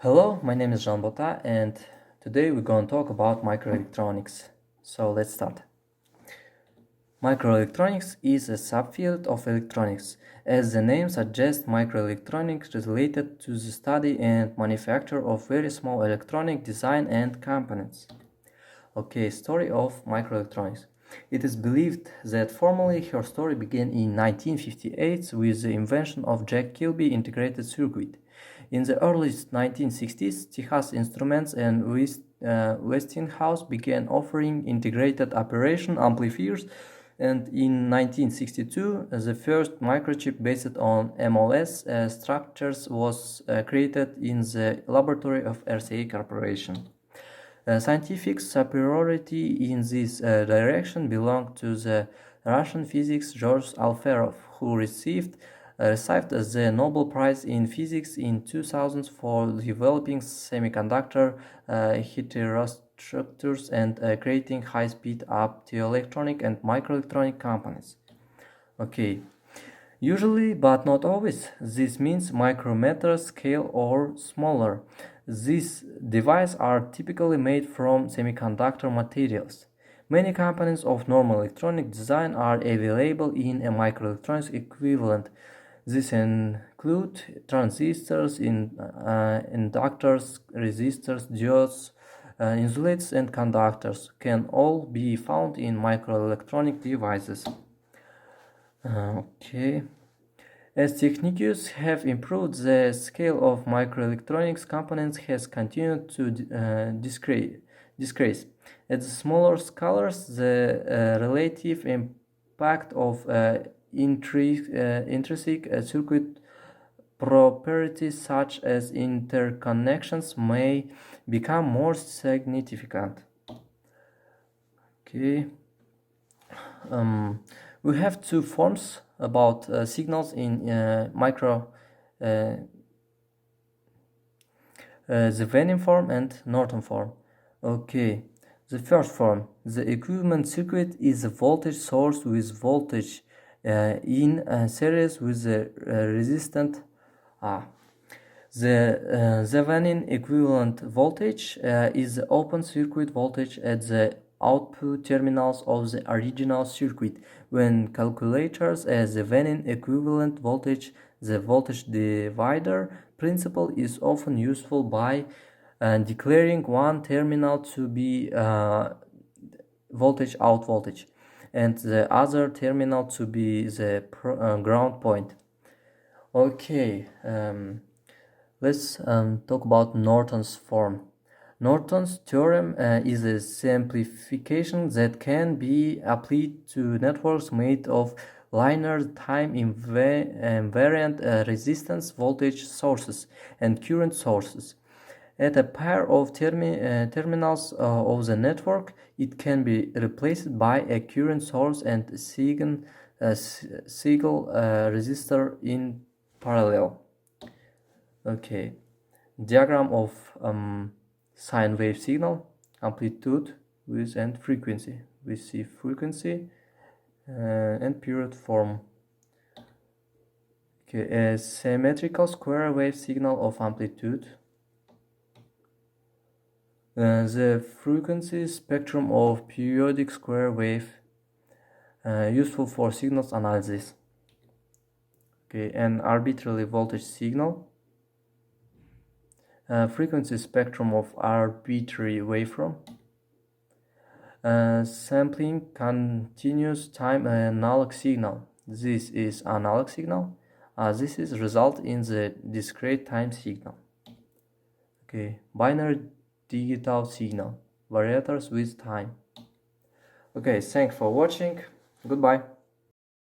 Hello, my name is Zhanbota and today we're going to talk about microelectronics. So let's start. Microelectronics is a subfield of electronics. As the name suggests, microelectronics is related to the study and manufacture of very small electronic design and components. Okay, story of microelectronics. It is believed that formally her story began in 1958 with the invention of Jack Kilby integrated circuit. In the early 1960s, Texas Instruments and Westinghouse began offering integrated operation amplifiers, and in 1962, the first microchip based on MOS structures was created in the laboratory of RCA Corporation. Scientific superiority in this direction belonged to the Russian physicist George Alferov, who received the Nobel Prize in Physics in 2000 for developing semiconductor heterostructures and creating high-speed optoelectronic and microelectronic components. Okay. Usually, but not always, this means micrometer scale or smaller. These devices are typically made from semiconductor materials. Many components of normal electronic design are available in a microelectronics equivalent. These include transistors, inductors, resistors, diodes, insulators, and conductors can all be found in microelectronic devices. Okay. As techniques have improved, the scale of microelectronics components has continued to decrease. At the smaller scales, the relative impact of intrinsic circuit properties such as interconnections may become more significant. Okay. We have two forms about signals in the Venin form and Norton form. Okay, the first form, the equivalent circuit is a voltage source with voltage in series with the resistant The Thevenin equivalent voltage is the open circuit voltage at the output terminals of the original circuit. When calculated as the Thevenin equivalent voltage, the voltage divider principle is often useful by declaring one terminal to be voltage out voltage and the other terminal to be the ground point. Okay, let's talk about Norton's form. Norton's theorem is a simplification that can be applied to networks made of linear time invariant resistance voltage sources and current sources. At a pair of terminals of the network, it can be replaced by a current source and a signal resistor in parallel. Okay, diagram of sine wave signal, amplitude, width, and frequency. We see frequency and period form. Okay, a symmetrical square wave signal of amplitude. The frequency spectrum of periodic square wave, useful for signals analysis. Okay, an arbitrary voltage signal. Frequency spectrum of arbitrary waveform. Sampling continuous time analog signal. This is analog signal. This is result in the discrete time signal. Okay, binary digital signal, variators with time. Okay, thanks for watching. Goodbye.